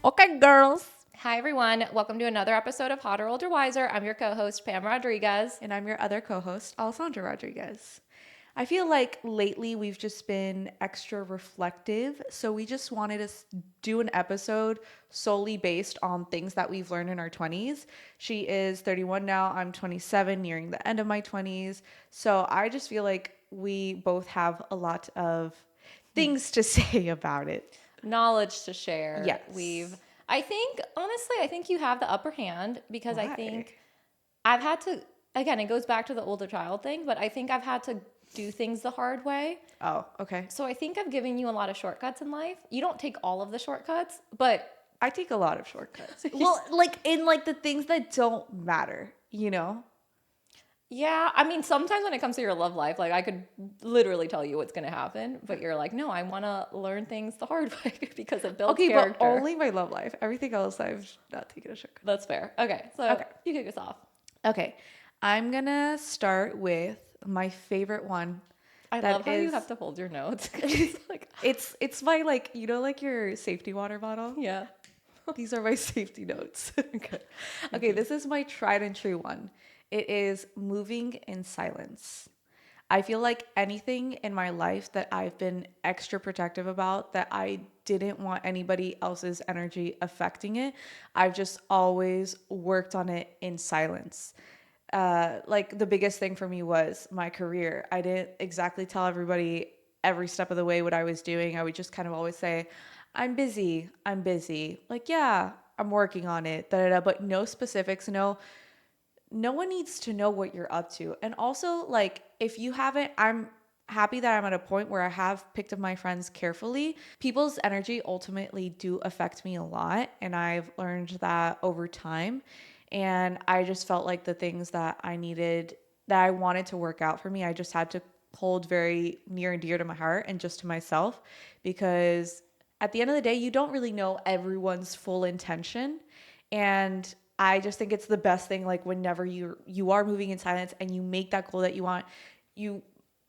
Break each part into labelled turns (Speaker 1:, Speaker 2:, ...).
Speaker 1: Okay, girls.
Speaker 2: Hi, everyone. Welcome to another episode of Hotter, Older, Wiser. I'm your co-host, Pam Rodriguez.
Speaker 1: And I'm your other co host, Alessandra Rodriguez. I feel like lately we've just been extra reflective. So we just wanted to do an episode solely based on things that we've learned in our 20s. She is 31 now. I'm 27, nearing the end of my 20s. So I just feel like we both have a lot of things to say about it.
Speaker 2: Knowledge to share.
Speaker 1: Yes.
Speaker 2: I think you have the upper hand because I
Speaker 1: Why?
Speaker 2: think I've had to, again, it goes back to the older child thing, but I think I've had to do things the hard way.
Speaker 1: Oh, okay.
Speaker 2: So I think I've given you a lot of shortcuts in life. You don't take all of the shortcuts, but
Speaker 1: I take a lot of shortcuts. Well, like in like the things that don't matter,
Speaker 2: yeah, I mean, sometimes when it comes to your love life, like I could literally tell you what's going to happen, but you're like, no, I want to learn things the hard way because it builds
Speaker 1: Okay,
Speaker 2: character.
Speaker 1: but only my love life. Everything else, I've not taken a shortcut.
Speaker 2: That's fair. Okay, so
Speaker 1: Okay.
Speaker 2: you kick us off.
Speaker 1: Okay, I'm gonna start with my favorite one.
Speaker 2: I
Speaker 1: That
Speaker 2: love how you
Speaker 1: is-
Speaker 2: have to hold your notes. It's like,
Speaker 1: It's my like like your safety water bottle.
Speaker 2: yeah.
Speaker 1: These are my safety notes. Okay, this is my tried and true one. It is moving in silence. I feel like anything in my life that I've been extra protective about, that I didn't want anybody else's energy affecting it, I've just always worked on it in silence. Like the biggest thing for me was my career. I didn't exactly tell everybody every step of the way what I was doing. I would just kind of always say, I'm busy. I'm busy. Like, yeah, I'm working on it. Da, da, da, but no specifics, no one needs to know what you're up to. And also, like, if you haven't, I'm happy that I'm at a point where I have picked up my friends carefully. People's energy ultimately do affect me a lot. And I've learned that over time. And I just felt like the things that I wanted to work out for me, I just had to hold very near and dear to my heart and just to myself. Because at the end of the day, you don't really know everyone's full intention. And I just think it's the best thing, like whenever you are moving in silence and you make that goal that you want, you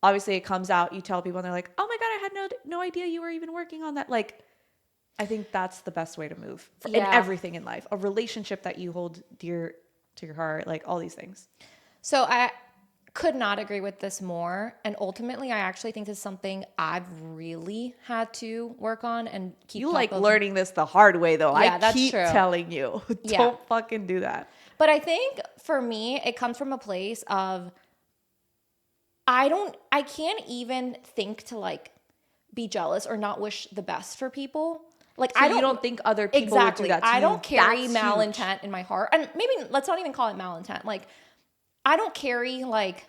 Speaker 1: obviously it comes out, you tell people and they're like, oh my God, I had no idea you were even working on that. Like, I think that's the best way to move in
Speaker 2: Yeah.
Speaker 1: everything in life. A relationship that you hold dear to your heart, like all these things.
Speaker 2: So I could not agree with this more. And ultimately, I actually think this is something I've really had to work on and keep
Speaker 1: You
Speaker 2: top
Speaker 1: like
Speaker 2: of.
Speaker 1: learning this the hard way though.
Speaker 2: Yeah,
Speaker 1: I
Speaker 2: that's
Speaker 1: keep
Speaker 2: true.
Speaker 1: telling you,
Speaker 2: Yeah.
Speaker 1: don't fucking do that.
Speaker 2: But I think for me, it comes from a place of I can't even think to like be jealous or not wish the best for people. Like
Speaker 1: So
Speaker 2: I
Speaker 1: you don't think other people
Speaker 2: exactly.
Speaker 1: would do that to
Speaker 2: I
Speaker 1: you?
Speaker 2: don't carry
Speaker 1: That's
Speaker 2: malintent in my heart. And maybe let's not even call it malintent. Like I don't carry like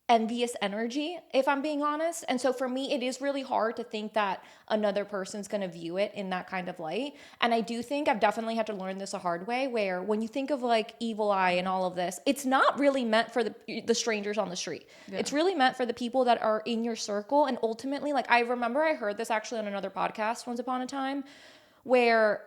Speaker 2: envious energy, if I'm being honest. And so for me, it is really hard to think that another person's going to view it in that kind of light. And I do think I've definitely had to learn this a hard way, where when you think of like evil eye and all of this, it's not really meant for the strangers on the street.
Speaker 1: Yeah.
Speaker 2: It's really meant for the people that are in your circle. And ultimately, like I remember I heard this actually on another podcast once upon a time, where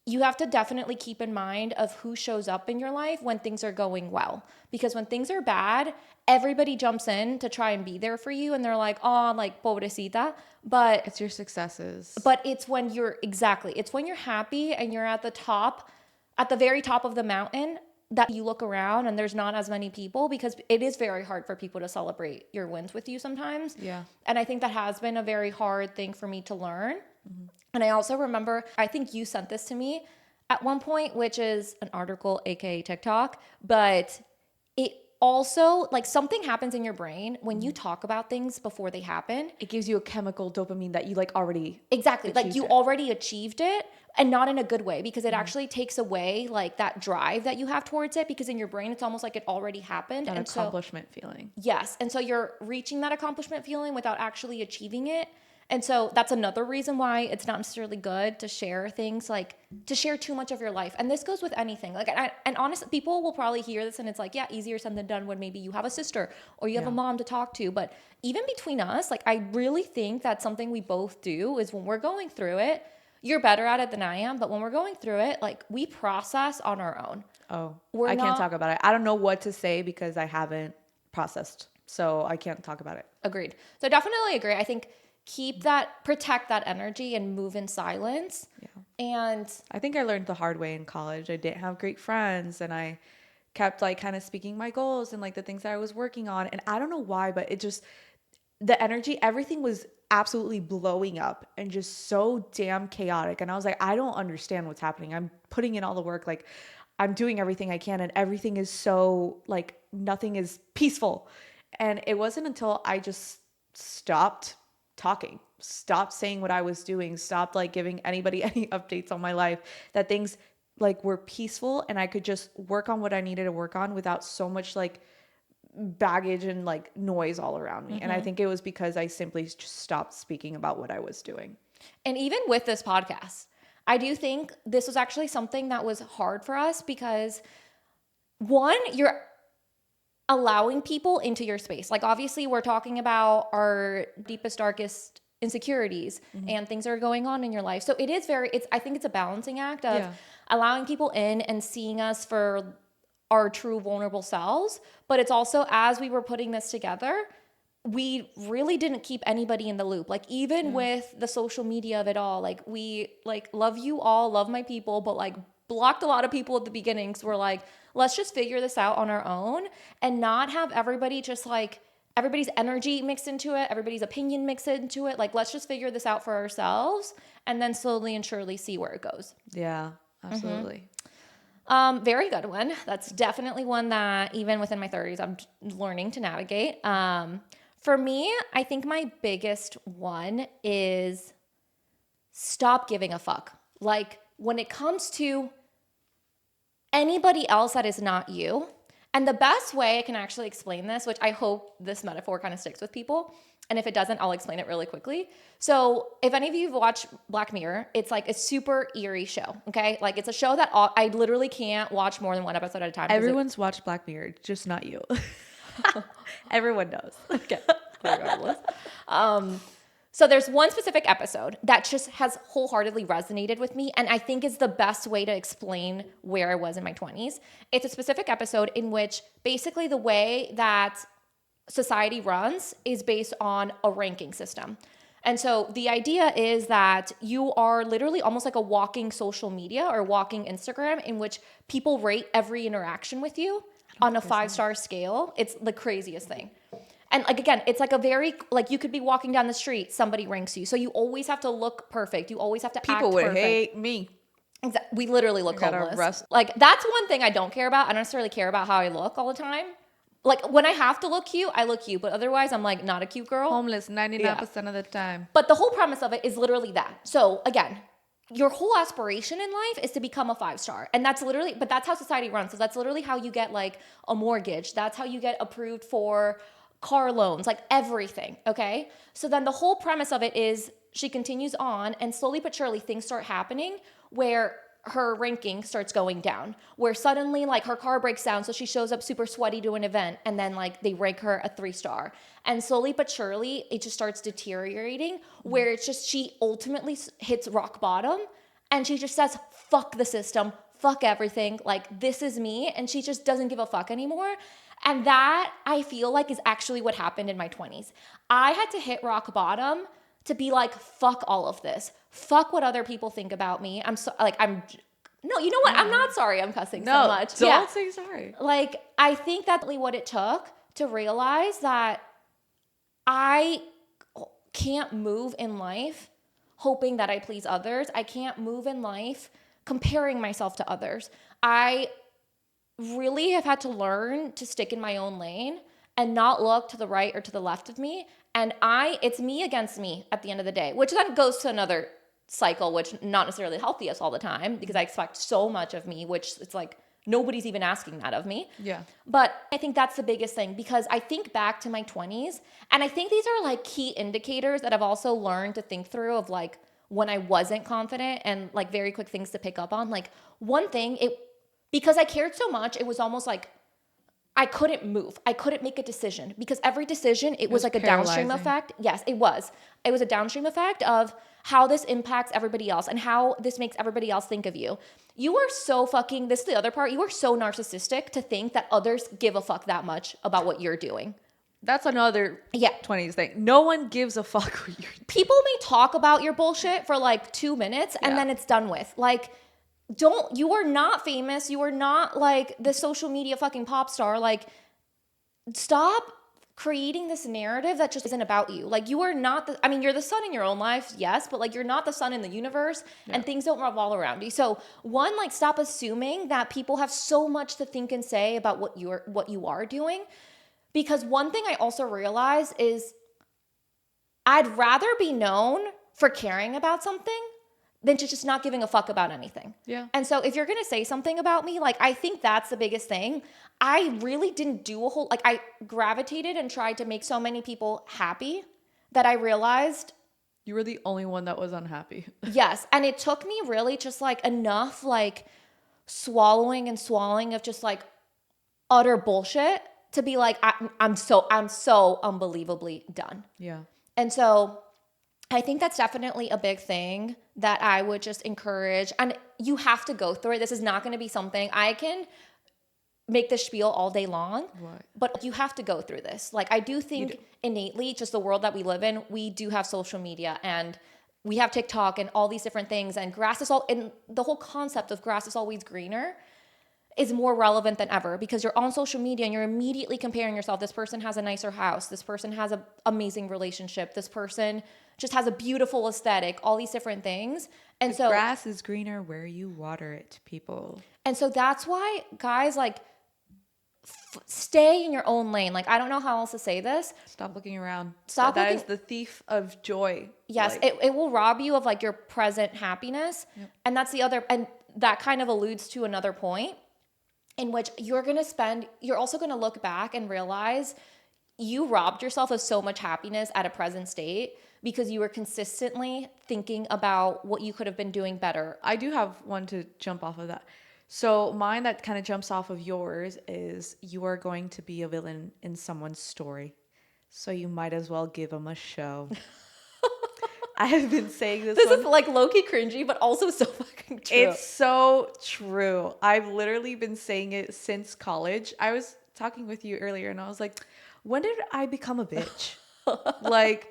Speaker 2: you have to definitely keep in mind of who shows up in your life when things are going well. Because when things are bad, everybody jumps in to try and be there for you. And they're like, oh, like, pobrecita. But
Speaker 1: It's your successes.
Speaker 2: it's when it's when you're happy and you're at the very top of the mountain, that you look around and there's not as many people, because it is very hard for people to celebrate your wins with you sometimes.
Speaker 1: Yeah.
Speaker 2: And I think that has been a very hard thing for me to learn. Mm-hmm. And I also remember, I think you sent this to me at one point, which is an article, aka TikTok, but it also, like, something happens in your brain when you talk about things before they happen.
Speaker 1: It gives you a chemical dopamine that you like already
Speaker 2: Exactly. Like
Speaker 1: achieved
Speaker 2: you
Speaker 1: it.
Speaker 2: already achieved it, and not in a good way, because it actually takes away like that drive that you have towards it, because in your brain it's almost like it already happened.
Speaker 1: That
Speaker 2: And so
Speaker 1: accomplishment feeling.
Speaker 2: yes. And so you're reaching that accomplishment feeling without actually achieving it. And so that's another reason why it's not necessarily good to share things, like to share too much of your life. And this goes with anything. Like, and honestly, people will probably hear this and it's like, yeah, easier said than done when maybe you have a sister or you have a mom to talk to. But even between us, like, I really think that's something we both do is when we're going through it, you're better at it than I am. But when we're going through it, like, we process on our own.
Speaker 1: Oh,
Speaker 2: We're
Speaker 1: I can't
Speaker 2: not-
Speaker 1: talk about it. I don't know what to say because I haven't processed. So I can't talk about it.
Speaker 2: Agreed. So definitely agree. I think protect that energy and move in silence.
Speaker 1: Yeah.
Speaker 2: And
Speaker 1: I think I learned the hard way in college. I didn't have great friends, and I kept like kind of speaking my goals and like the things that I was working on. And I don't know why, but it just, the energy, everything was absolutely blowing up and just so damn chaotic. And I was like, I don't understand what's happening. I'm putting in all the work. Like, I'm doing everything I can, and everything is so like nothing is peaceful. And it wasn't until I just stopped talking, stopped saying what I was doing, stopped like giving anybody any updates on my life, that things like were peaceful and I could just work on what I needed to work on without so much like baggage and like noise all around me. And I think it was because I simply just stopped speaking about what I was doing.
Speaker 2: And even with this podcast, I do think this was actually something that was hard for us because one, you're allowing people into your space. Like obviously we're talking about our deepest, darkest insecurities and things that are going on in your life. So it is I think it's a balancing act of allowing people in and seeing us for our true vulnerable selves. But it's also, as we were putting this together, we really didn't keep anybody in the loop. Like even with the social media of it all, like we like love you all, love my people, but like blocked a lot of people at the beginning. So we're like, let's just figure this out on our own and not have everybody just like everybody's energy mixed into it, everybody's opinion mixed into it. Like, let's just figure this out for ourselves and then slowly and surely see where it goes.
Speaker 1: Yeah, absolutely.
Speaker 2: Very good one. That's definitely one that even within my 30s, I'm learning to navigate. For me, I think my biggest one is stop giving a fuck. Like when it comes to anybody else that is not you. And the best way I can actually explain this, which I hope this metaphor kind of sticks with people, and if it doesn't, I'll explain it really quickly. So if any of you have watched Black Mirror, it's like a super eerie show, okay? Like it's a show that I literally can't watch more than one episode at a time.
Speaker 1: Everyone's watched Black Mirror, just not you. Everyone knows.
Speaker 2: Okay, regardless. So there's one specific episode that just has wholeheartedly resonated with me, and I think is the best way to explain where I was in my 20s. It's a specific episode in which basically the way that society runs is based on a ranking system. And so the idea is that you are literally almost like a walking social media or walking Instagram in which people rate every interaction with you on a 5-star scale. It's the craziest thing. And like, again, it's like a very, like you could be walking down the street, somebody ranks you. So you always have to look perfect. You always have to act perfect.
Speaker 1: People would hate me.
Speaker 2: We literally look homeless. Like that's one thing I don't care about. I don't necessarily care about how I look all the time. Like when I have to look cute, I look cute. But otherwise, I'm like not a cute girl.
Speaker 1: Homeless 99% of the time.
Speaker 2: But the whole premise of it is literally that. So again, your whole aspiration in life is to become a 5-star. And that's literally, but that's how society runs. So that's literally how you get like a mortgage. That's how you get approved for car loans, like everything, okay? So then the whole premise of it is she continues on and slowly but surely things start happening where her ranking starts going down, where suddenly like her car breaks down, so she shows up super sweaty to an event and then like they rank her a 3-star. And slowly but surely it just starts deteriorating where it's just she ultimately hits rock bottom and she just says, fuck the system, fuck everything, like this is me, and she just doesn't give a fuck anymore. And that, I feel like, is actually what happened in my 20s. I had to hit rock bottom to be like, fuck all of this. Fuck what other people think about me. No, you know what? I'm not sorry I'm cussing so much.
Speaker 1: Don't say sorry.
Speaker 2: Like, I think that's really what it took to realize that I can't move in life hoping that I please others. I can't move in life comparing myself to others. I really have had to learn to stick in my own lane and not look to the right or to the left of me. And it's me against me at the end of the day, which then goes to another cycle, which not necessarily healthy us all the time because I expect so much of me, which it's like nobody's even asking that of me.
Speaker 1: Yeah.
Speaker 2: But I think that's the biggest thing because I think back to my 20s and I think these are like key indicators that I've also learned to think through of like when I wasn't confident and like very quick things to pick up on. Like one thing, because I cared so much, it was almost like I couldn't move. I couldn't make a decision because every decision, it was like a downstream effect. Yes, it was. It was a downstream effect of how this impacts everybody else and how this makes everybody else think of you. You are so fucking, this is the other part, you are so narcissistic to think that others give a fuck that much about what you're doing.
Speaker 1: That's another
Speaker 2: Yeah.
Speaker 1: 20s thing. No one gives a fuck what you're
Speaker 2: People may talk about your bullshit for like 2 minutes and
Speaker 1: Yeah.
Speaker 2: then it's done with. Like, you are not famous. You are not like the social media fucking pop star. Like, stop creating this narrative that just isn't about you. Like, you are not I mean, you're the sun in your own life, yes, but like, you're not the sun in the universe, and things don't revolve around you. So, one, like, stop assuming that people have so much to think and say about what you are doing. Because one thing I also realize is I'd rather be known for caring about something than to just not giving a fuck about anything.
Speaker 1: Yeah.
Speaker 2: And so if you're going to say something about me, like, I think that's the biggest thing. I really didn't do a whole, like, I gravitated and tried to make so many people happy that I realized,
Speaker 1: You were the only one that was unhappy.
Speaker 2: yes. And it took me really just like enough, like, swallowing and swallowing of just like utter bullshit to be like, I'm so unbelievably done.
Speaker 1: Yeah.
Speaker 2: And so I think that's definitely a big thing that I would just encourage. And you have to go through it. This is not going to be something I can make the spiel all day long,
Speaker 1: Right.
Speaker 2: but you have to go through this. Like, I do think innately, just the world that we live in, we do have social media and we have TikTok and all these different things. And and the whole concept of grass is always greener is more relevant than ever, because you're on social media and you're immediately comparing yourself. This person has a nicer house. This person has an amazing relationship. This person just has a beautiful aesthetic, all these different things. And so
Speaker 1: Grass is greener where you water it, people.
Speaker 2: that's why, guys, like, stay in your own lane. Like, I don't know how else to say this.
Speaker 1: Stop looking around.
Speaker 2: Stop
Speaker 1: That
Speaker 2: looking-
Speaker 1: is the thief of joy.
Speaker 2: Yes,
Speaker 1: Like,
Speaker 2: it will rob you of like your present happiness. And that's the other, and that kind of alludes to another point in which you're also going to look back and realize you robbed yourself of so much happiness at a present state because you were consistently thinking about what you could have been doing better.
Speaker 1: I do have one to jump off of that. So mine that kind of jumps off of yours is you are going to be a villain in someone's story. So you might as well give them a show. I have been saying this
Speaker 2: This
Speaker 1: one.
Speaker 2: is like low-key cringy, but also so fucking true.
Speaker 1: It's so true. I've literally been saying it since college. I was talking with you earlier and I was like, when did I become a bitch? Like,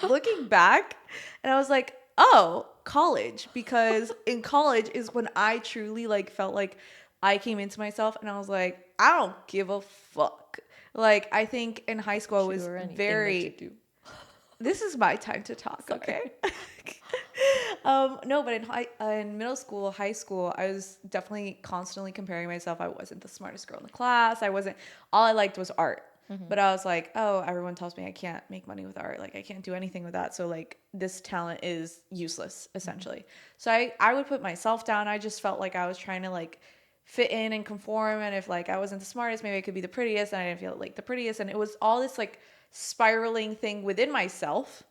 Speaker 1: looking back, and I was like, oh, college. Because in college is when I truly like felt like I came into myself and I was like, I don't give a fuck. Like, I think in high school I was
Speaker 2: Sure, anything that
Speaker 1: very
Speaker 2: you do.
Speaker 1: This is my time to talk, okay? No, but in middle school, high school, I was definitely constantly comparing myself. I wasn't the smartest girl in the class. All I liked was art. But I was like, oh, everyone tells me I can't make money with art. Like, I can't do anything with that. So, like, this talent is useless, essentially. So I would put myself down. I just felt like I was trying to, like, fit in and conform. And if, like, I wasn't the smartest, maybe I could be the prettiest. And I didn't feel like the prettiest. And it was all this, like, spiraling thing within myself.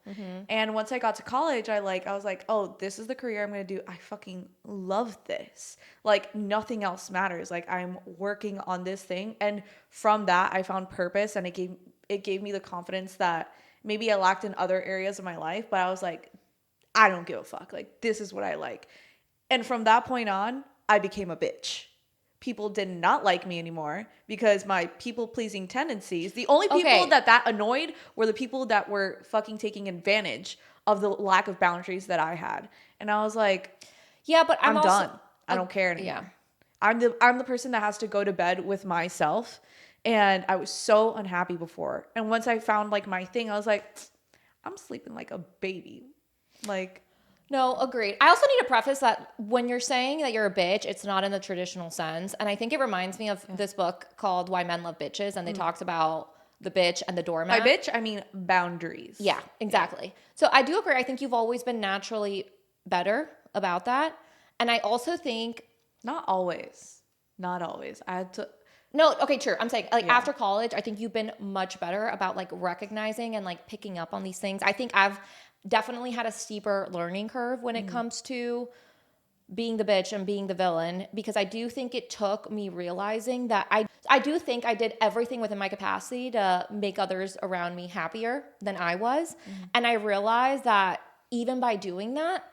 Speaker 1: And once I got to college, I was like, oh, this is the career I'm going to do. I fucking love this. Like, nothing else matters. Like, I'm working on this thing. And from that, I found purpose, and it gave me the confidence that maybe I lacked in other areas of my life, but I was like, I don't give a fuck. Like, this is what I like. And from that point on, I became a bitch. People did not like me anymore because my people-pleasing tendencies, the only people
Speaker 2: Okay.
Speaker 1: that annoyed were the people that were fucking taking advantage of the lack of boundaries that I had. And I was like,
Speaker 2: Yeah, but
Speaker 1: I'm
Speaker 2: also
Speaker 1: done. I don't care anymore.
Speaker 2: Yeah.
Speaker 1: I'm the person that has to go to bed with myself. And I was so unhappy before. And once I found like my thing, I was like, I'm sleeping like a baby. Like,
Speaker 2: No, agreed. I also need to preface that when you're saying that you're a bitch, it's not in the traditional sense. And I think it reminds me of this book called Why Men Love Bitches. And they talked about the bitch and the doormat.
Speaker 1: by bitch, I mean boundaries.
Speaker 2: Yeah, exactly. So I do agree. I think you've always been naturally better about that. And I also think,
Speaker 1: Not always. Not always. I had to.
Speaker 2: no, okay, true. I'm saying like after college, I think you've been much better about like recognizing and like picking up on these things. I think I've definitely had a steeper learning curve when it comes to being the bitch and being the villain, because I do think it took me realizing that I do think I did everything within my capacity to make others around me happier than I was. And I realized that even by doing that,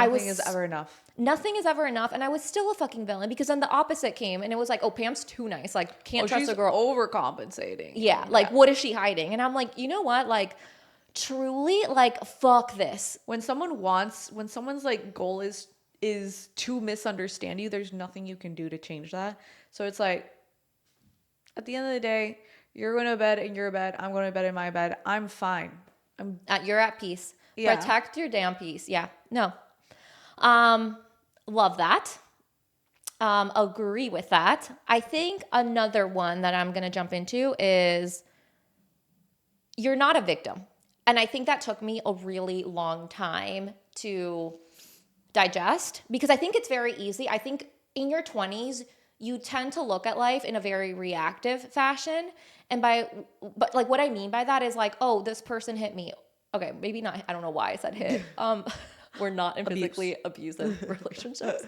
Speaker 1: Nothing is ever enough.
Speaker 2: Nothing is ever enough, and I was still a fucking villain because then the opposite came, and it was like, oh, Pam's too nice, like can't trust
Speaker 1: She's
Speaker 2: a girl.
Speaker 1: overcompensating.
Speaker 2: Yeah, like what is she hiding? And I'm like, you know what, like truly, like fuck this.
Speaker 1: When someone's like goal is to misunderstand you, there's nothing you can do to change that. So it's like, at the end of the day, you're going to bed in your bed, I'm going to bed in my bed. I'm fine.
Speaker 2: You're at peace.
Speaker 1: Yeah.
Speaker 2: Protect your damn peace. Yeah. No. Love that. Agree with that. I think another one that I'm going to jump into is you're not a victim. And I think that took me a really long time to digest because I think it's very easy. I think in your 20s, you tend to look at life in a very reactive fashion. But like what I mean by that is like, oh, this person hit me. Okay, maybe not. I don't know why I said hit. We're not in physically abusive relationships.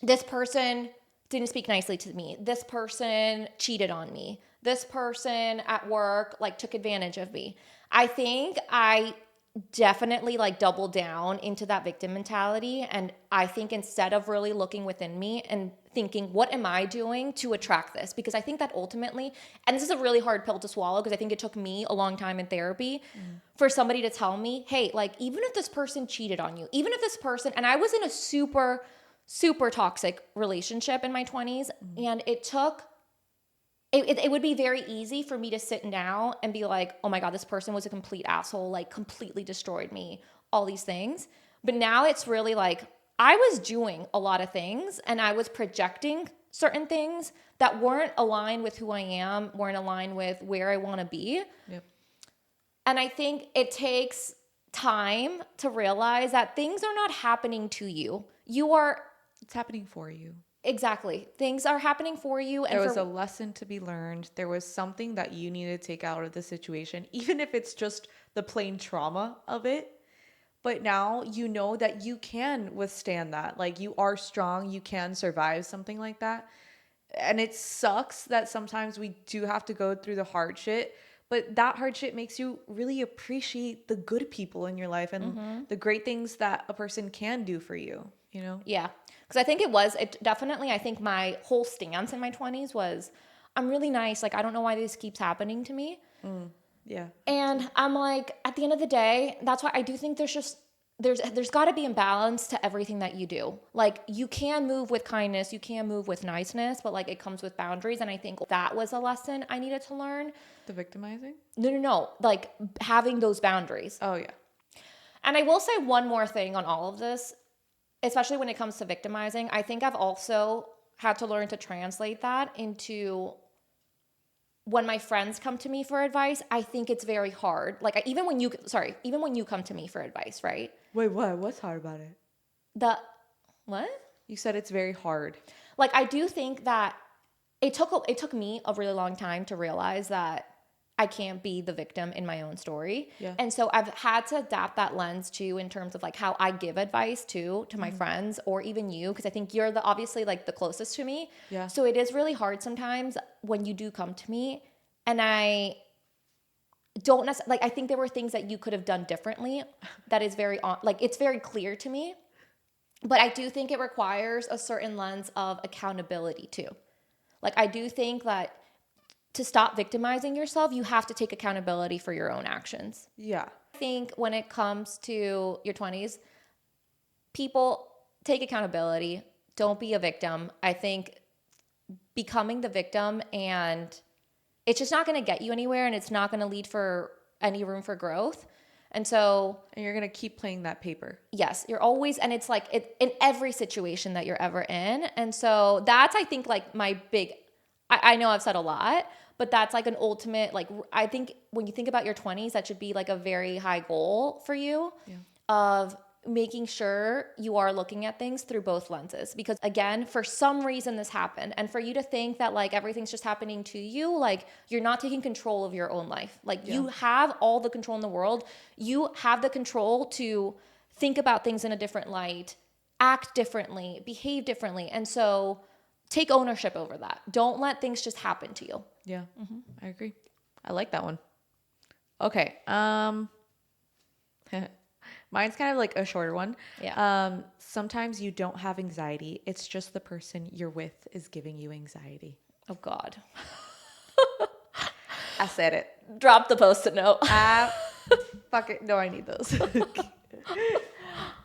Speaker 2: This person didn't speak nicely to me. This person cheated on me. This person at work like took advantage of me. I think I definitely like doubled down into that victim mentality. And I think instead of really looking within me and thinking, what am I doing to attract this? Because I think that ultimately, and this is a really hard pill to swallow because I think it took me a long time in therapy for somebody to tell me, hey, like even if this person cheated on you, even if this person, and I was in a super, super toxic relationship in my 20s, and it took, it would be very easy for me to sit now and be like, oh my God, this person was a complete asshole, like completely destroyed me, all these things. But now it's really like, I was doing a lot of things and I was projecting certain things that weren't aligned with who I am, weren't aligned with where I want to be.
Speaker 1: Yep.
Speaker 2: And I think it takes time to realize that things are not happening to you.
Speaker 1: It's happening for you.
Speaker 2: Exactly. Things are happening for you. And
Speaker 1: there was a lesson to be learned. There was something that you need to take out of the situation, even if it's just the plain trauma of it. But now you know that you can withstand that. Like you are strong. You can survive something like that. And it sucks that sometimes we do have to go through the hard shit. But that hard shit makes you really appreciate the good people in your life and the great things that a person can do for you, you know?
Speaker 2: Yeah. Because I think I think my whole stance in my 20s was, I'm really nice. Like, I don't know why this keeps happening to me.
Speaker 1: Yeah.
Speaker 2: And I'm like, at the end of the day, that's why I do think there's got to be imbalance to everything that you do. Like, you can move with kindness, you can move with niceness, but like it comes with boundaries. And I think that was a lesson I needed to learn.
Speaker 1: The victimizing?
Speaker 2: No. Like having those boundaries.
Speaker 1: Oh, yeah.
Speaker 2: And I will say one more thing on all of this, especially when it comes to victimizing. I think I've also had to learn to translate that into when my friends come to me for advice. I think it's very hard. Like even when you come to me for advice, right?
Speaker 1: Wait, what? What's hard about it?
Speaker 2: What?
Speaker 1: You said it's very hard.
Speaker 2: Like I do think that it took me a really long time to realize that I can't be the victim in my own story.
Speaker 1: Yeah.
Speaker 2: And so I've had to adapt that lens too in terms of like how I give advice to my friends or even you, because I think you're obviously like the closest to me.
Speaker 1: Yeah.
Speaker 2: So it is really hard sometimes when you do come to me and I don't necessarily, like I think there were things that you could have done differently that is it's very clear to me. But I do think it requires a certain lens of accountability too. Like I do think that to stop victimizing yourself, you have to take accountability for your own actions.
Speaker 1: Yeah.
Speaker 2: I think when it comes to your 20s, people take accountability. Don't be a victim. I think becoming the victim and it's just not going to get you anywhere and it's not going to lead for any room for growth. And
Speaker 1: you're going to keep playing that paper.
Speaker 2: Yes, you're always, and it's like in every situation that you're ever in. And so that's, I think, like my big, I know I've said a lot, but that's like an ultimate, like, I think when you think about your 20s, that should be like a very high goal for you of making sure you are looking at things through both lenses. Because again, for some reason this happened. And for you to think that like everything's just happening to you, like you're not taking control of your own life. Like you have all the control in the world. You have the control to think about things in a different light, act differently, behave differently. And so take ownership over that. Don't let things just happen to you.
Speaker 1: Yeah, I agree. I like that one. Okay. Mine's kind of like a shorter one.
Speaker 2: Yeah.
Speaker 1: Sometimes you don't have anxiety. It's just the person you're with is giving you anxiety.
Speaker 2: Oh God.
Speaker 1: I said it.
Speaker 2: Drop the post-it note.
Speaker 1: Fuck it. No, I need those.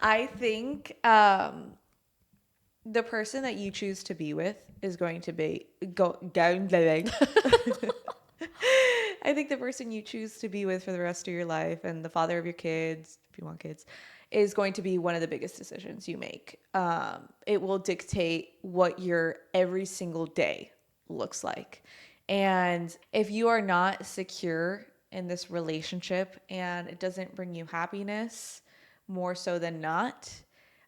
Speaker 1: I think the person that you choose to be with is going to be I think the person you choose to be with for the rest of your life and the father of your kids, if you want kids, is going to be one of the biggest decisions you make. It will dictate what your every single day looks like. And if you are not secure in this relationship and it doesn't bring you happiness more so than not,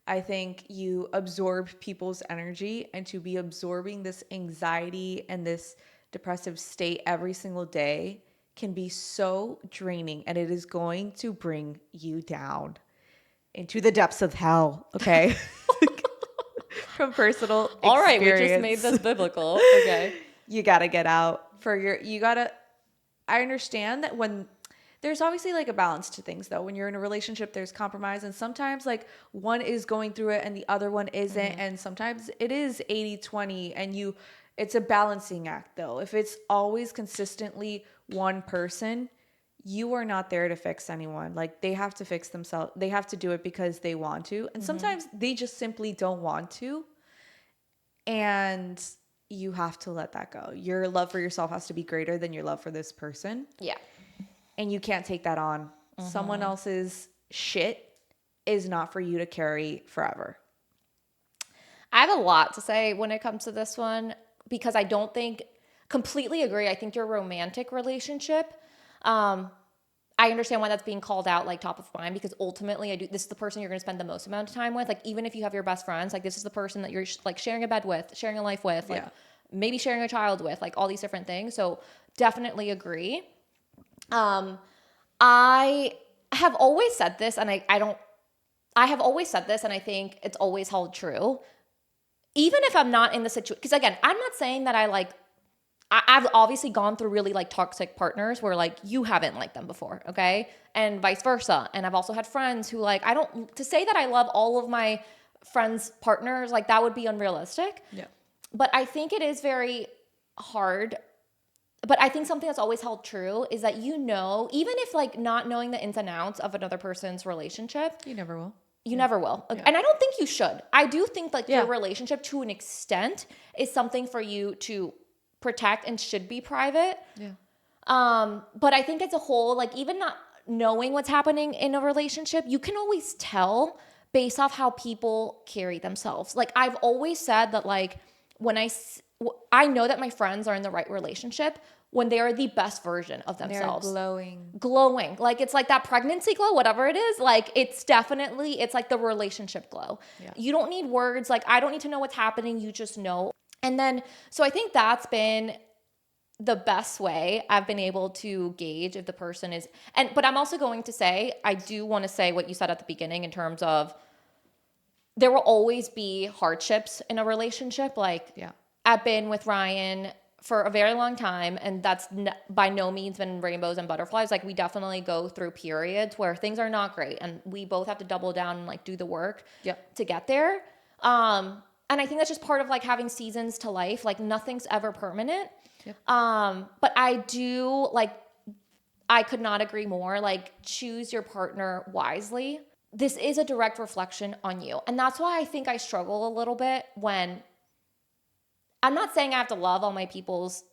Speaker 1: I think you absorb people's energy, and to be absorbing this anxiety and this depressive state every single day can be so draining, and it is going to bring you down into the depths of hell, okay? From personal experience.
Speaker 2: All right, we just made this biblical. Okay.
Speaker 1: You got to get out I understand that when there's obviously like a balance to things though. When you're in a relationship, there's compromise, and sometimes like one is going through it and the other one isn't. And sometimes it is 80-20 and it's a balancing act though. If it's always consistently one person, you are not there to fix anyone. Like they have to fix themselves. They have to do it because they want to. And sometimes they just simply don't want to. And you have to let that go. Your love for yourself has to be greater than your love for this person.
Speaker 2: Yeah.
Speaker 1: And you can't take that on. Someone else's shit is not for you to carry forever.
Speaker 2: I have a lot to say when it comes to this one because I don't think, completely agree. I think your romantic relationship, I understand why that's being called out like top of mind because ultimately this is the person you're going to spend the most amount of time with. Like even if you have your best friends, like this is the person that you're like sharing a bed with, sharing a life with, like maybe sharing a child with, like all these different things. So definitely agree. I have always said this and I have always said this and I think it's always held true. Even if I'm not in the situation, because again, I'm not saying that I've obviously gone through really like toxic partners where like you haven't liked them before, okay? And vice versa. And I've also had friends who like, to say that I love all of my friends' partners, like that would be unrealistic.
Speaker 1: Yeah.
Speaker 2: But I think it is very hard. But I think something that's always held true is that even if like not knowing the ins and outs of another person's relationship.
Speaker 1: You never will.
Speaker 2: You never will. Yeah. And I don't think you should. I do think like your relationship to an extent is something for you to protect and should be private.
Speaker 1: Yeah.
Speaker 2: But I think as a whole, like even not knowing what's happening in a relationship, you can always tell based off how people carry themselves. Like I've always said that like when I know that my friends are in the right relationship when they are the best version of themselves.
Speaker 1: They're
Speaker 2: glowing. Like it's like that pregnancy glow, whatever it is. Like it's like the relationship glow. Yeah. You don't need words. Like I don't need to know what's happening. You just know. And then, so I think that's been the best way I've been able to gauge if the person is, but I'm also going to say, I do want to say what you said at the beginning in terms of there will always be hardships in a relationship. Like I've been with Ryan for a very long time and that's by no means been rainbows and butterflies. Like we definitely go through periods where things are not great and we both have to double down and like do the work to get there. And I think that's just part of like having seasons to life. Like nothing's ever permanent. Yep. But I could not agree more. Like choose your partner wisely. This is a direct reflection on you. And that's why I think I struggle a little bit when I'm not saying I have to love all my people's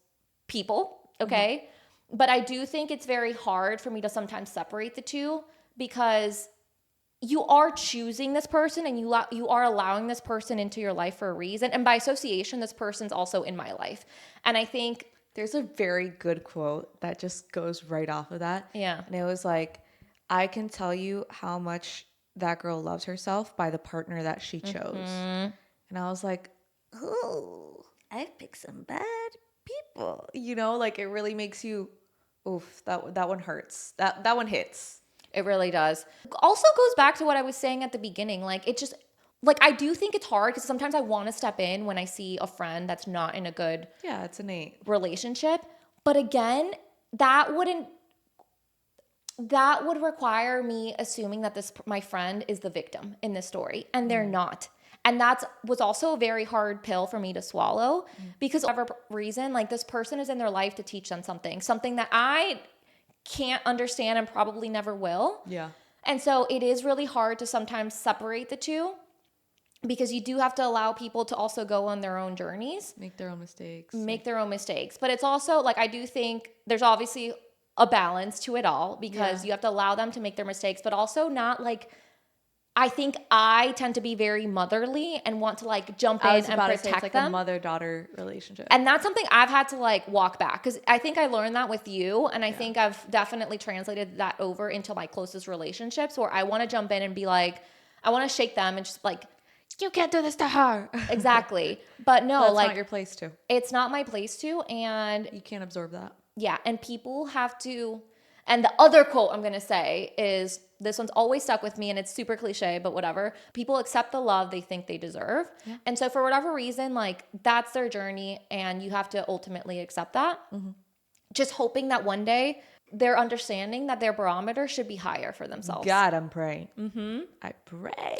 Speaker 2: people, okay? Mm-hmm. But I do think it's very hard for me to sometimes separate the two because you are choosing this person and you are allowing this person into your life for a reason. And by association, this person's also in my life. And I think
Speaker 1: there's a very good quote that just goes right off of that.
Speaker 2: Yeah.
Speaker 1: And it was like, I can tell you how much that girl loves herself by the partner that she chose. Mm-hmm. And I was like, oh, I've picked some bad people. Like it really makes you, oof, that one hurts. That one hits.
Speaker 2: It really does. Also goes back to what I was saying at the beginning. Like it just, like I do think it's hard because sometimes I want to step in when I see a friend that's not in a good
Speaker 1: it's innate
Speaker 2: relationship. But again, that wouldn't, that would require me assuming that my friend is the victim in this story, and they're not. And that was also a very hard pill for me to swallow because for whatever reason, like this person is in their life to teach them something that I can't understand and probably never will.
Speaker 1: Yeah.
Speaker 2: And so it is really hard to sometimes separate the two because you do have to allow people to also go on their own journeys,
Speaker 1: Make their own mistakes.
Speaker 2: But it's also like, I do think there's obviously a balance to it all because you have to allow them to make their mistakes, but also not like, I think I tend to be very motherly and want to like jump in and protect
Speaker 1: it's like
Speaker 2: them.
Speaker 1: a mother-daughter relationship.
Speaker 2: And that's something I've had to like walk back because I think I learned that with you. And I think I've definitely translated that over into my closest relationships where I want to jump in and be like, I want to shake them and just like,
Speaker 1: you can't do this to her.
Speaker 2: Exactly. But no,
Speaker 1: That's
Speaker 2: like
Speaker 1: not your place to.
Speaker 2: it's not my place to. And
Speaker 1: You can't absorb that.
Speaker 2: yeah, and people have to. And the other quote I'm going to say is, this one's always stuck with me and it's super cliche, but whatever. People accept the love they think they deserve. Yeah. And so for whatever reason, like that's their journey and you have to ultimately accept that. Mm-hmm. Just hoping that one day they're understanding that their barometer should be higher for themselves.
Speaker 1: God, I'm praying. Mm-hmm. I pray.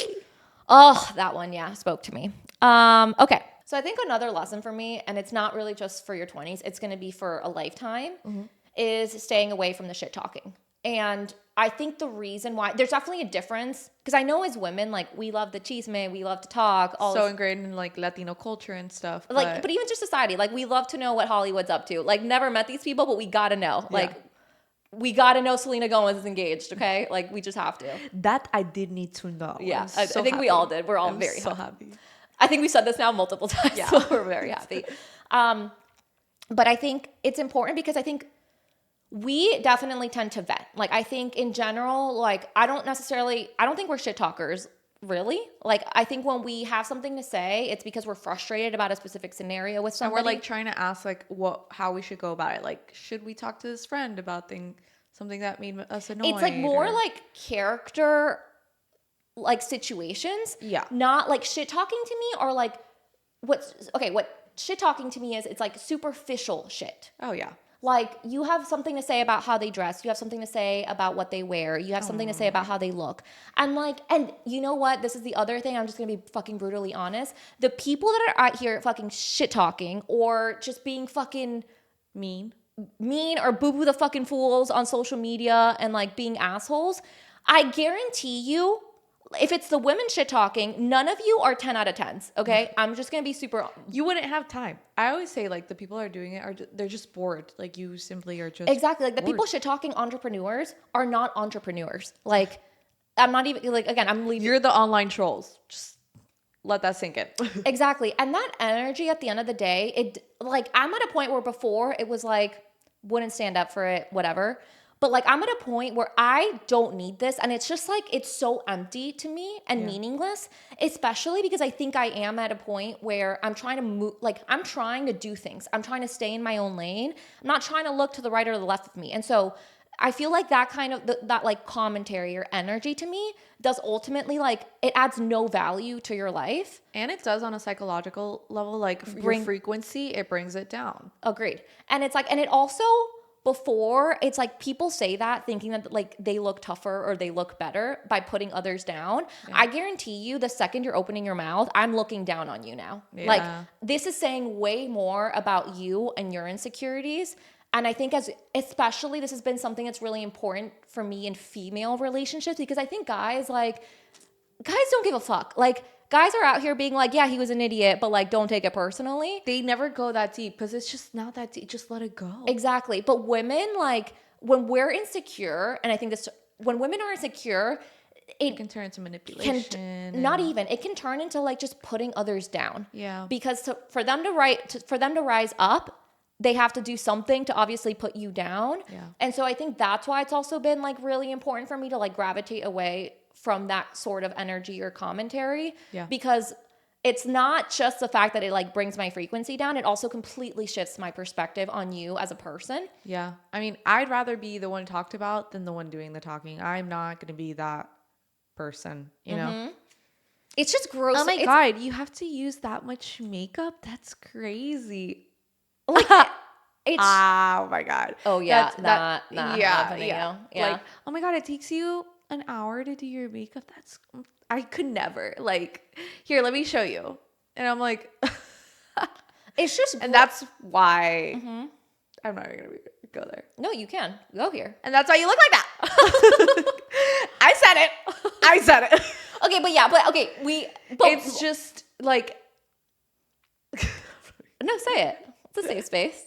Speaker 2: Oh, that one, yeah, spoke to me. Okay. So I think another lesson for me, and it's not really just for your 20s, it's going to be for a lifetime, is staying away from the shit talking. And I think the reason why there's definitely a difference, because I know as women, like we love the chisme, we love to talk.
Speaker 1: Ingrained in like Latino culture and stuff.
Speaker 2: Like, but even just society, like we love to know what Hollywood's up to. Like never met these people, but we got to know. Like we got to know Selena Gomez is engaged. Okay. Like we just have to.
Speaker 1: That I did need to know.
Speaker 2: Yeah. I think we all did. We're all very
Speaker 1: happy.
Speaker 2: I think we said this now multiple times. Yeah. So we're very happy. But I think it's important because I think we definitely tend to vet. Like I think in general, like I don't think we're shit talkers really. Like I think when we have something to say, it's because we're frustrated about a specific scenario with somebody.
Speaker 1: And we're like trying to ask like how we should go about it. Like, should we talk to this friend about something that made us annoyed?
Speaker 2: It's like more like character like situations.
Speaker 1: Yeah.
Speaker 2: Not like shit talking to me or like what shit talking to me is, it's like superficial shit.
Speaker 1: Oh yeah.
Speaker 2: Like you have something to say about how they dress. You have something to say about what they wear. You have something to say about how they look. And you know what? This is the other thing. I'm just going to be fucking brutally honest. The people that are out here fucking shit talking or just being fucking
Speaker 1: mean
Speaker 2: or boo-boo the fucking fools on social media and like being assholes. I guarantee you, if it's the women shit talking, none of you are 10 out of 10s, okay? I'm just going to be super...
Speaker 1: You wouldn't have time. I always say, like, the people that are doing it, they're just bored. Like, you simply are just
Speaker 2: Exactly. Like, the
Speaker 1: bored.
Speaker 2: people shit talking entrepreneurs are not entrepreneurs. Like, I'm not even... Like, again, I'm leaving...
Speaker 1: You're the online trolls. Just let that sink in.
Speaker 2: Exactly. And that energy at the end of the day, I'm at a point where before it was like, wouldn't stand up for it, whatever. But like I'm at a point where I don't need this and it's just like it's so empty to me and meaningless, especially because I think I am at a point where I'm trying to move, like I'm trying to do things. I'm trying to stay in my own lane. I'm not trying to look to the right or the left of me. And so I feel like that kind of that like commentary or energy to me does ultimately like it adds no value to your life.
Speaker 1: And it does on a psychological level, like your frequency, it brings it down.
Speaker 2: Agreed. And it's like, and it also... Before, it's like people say that thinking that like they look tougher or they look better by putting others down. Yeah. I guarantee you the second you're opening your mouth, I'm looking down on you now. Yeah. Like this is saying way more about you and your insecurities. And I think especially this has been something that's really important for me in female relationships because I think guys don't give a fuck. Like guys are out here being like, yeah, he was an idiot, but like, don't take it personally.
Speaker 1: They never go that deep because it's just not that deep. Just let it go.
Speaker 2: Exactly. But women, like, when we're insecure, and I think when women are insecure,
Speaker 1: it can turn into manipulation.
Speaker 2: It can turn into like just putting others down.
Speaker 1: Yeah.
Speaker 2: Because for them to rise up, they have to do something to obviously put you down.
Speaker 1: Yeah.
Speaker 2: And so I think that's why it's also been like really important for me to like gravitate away from that sort of energy or commentary.
Speaker 1: Yeah.
Speaker 2: Because it's not just the fact that it like brings my frequency down. It also completely shifts my perspective on you as a person.
Speaker 1: Yeah. I mean, I'd rather be the one talked about than the one doing the talking. I'm not going to be that person, you know?
Speaker 2: It's just gross.
Speaker 1: Oh my God, you have to use that much makeup? That's crazy.
Speaker 2: Like, It's
Speaker 1: oh my God.
Speaker 2: oh yeah,
Speaker 1: That,
Speaker 2: not
Speaker 1: yeah,
Speaker 2: happening.
Speaker 1: yeah.
Speaker 2: Yeah.
Speaker 1: Like, oh my God, it takes you an hour to do your makeup. I could never. Like, here, let me show you. And I'm like,
Speaker 2: It's just
Speaker 1: and that's why I'm not even gonna go there.
Speaker 2: no, you can go here.
Speaker 1: And that's why you look like that. I said it. I said it.
Speaker 2: Okay, but okay,
Speaker 1: It's just like
Speaker 2: no, say it. It's a safe space.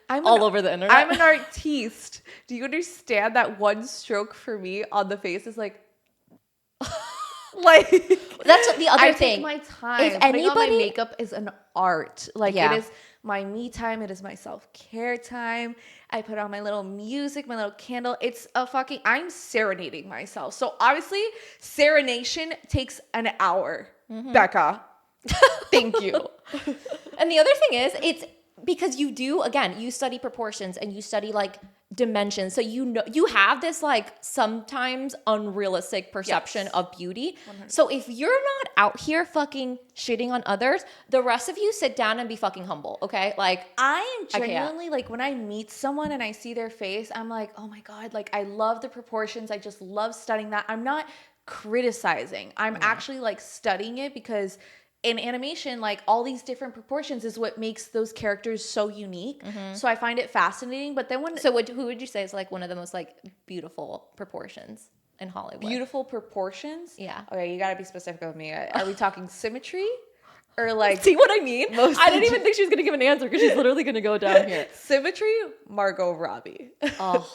Speaker 1: I'm
Speaker 2: All over the internet.
Speaker 1: I'm an artiste. Do you understand that one stroke for me on the face is like like
Speaker 2: That's the other
Speaker 1: I
Speaker 2: thing.
Speaker 1: take my time.
Speaker 2: If
Speaker 1: Putting on my
Speaker 2: anybody-
Speaker 1: makeup is an art. Like
Speaker 2: Yeah.
Speaker 1: it is my me time. It is my self-care time. I put on my little music, my little candle. It's a fucking I'm serenading myself. So obviously, serenation takes an hour. Becca. Thank you.
Speaker 2: And the other thing is, it's because you do, again, you study proportions and you study like dimensions. So you know, you have this like sometimes unrealistic perception of beauty.
Speaker 1: 100%.
Speaker 2: So if you're not out here fucking shitting on others, the rest of you sit down and be fucking humble. Okay. Like,
Speaker 1: I am
Speaker 2: can't.
Speaker 1: genuinely like when I meet someone and I see their face, I'm like, oh my God, like I love the proportions. I just love studying that. I'm not criticizing. I'm actually like studying it because in animation, like all these different proportions is what makes those characters so unique. So I find it fascinating. But then when
Speaker 2: so who would you say is like one of the most like beautiful proportions in Hollywood?
Speaker 1: beautiful proportions,
Speaker 2: Yeah.
Speaker 1: Okay, you gotta be specific with me. Are we talking symmetry or like
Speaker 2: See what I mean?
Speaker 1: Most
Speaker 2: I didn't
Speaker 1: of-
Speaker 2: even think she was gonna give an answer because she's literally gonna go down here.
Speaker 1: symmetry? Margot Robbie.
Speaker 2: Oh.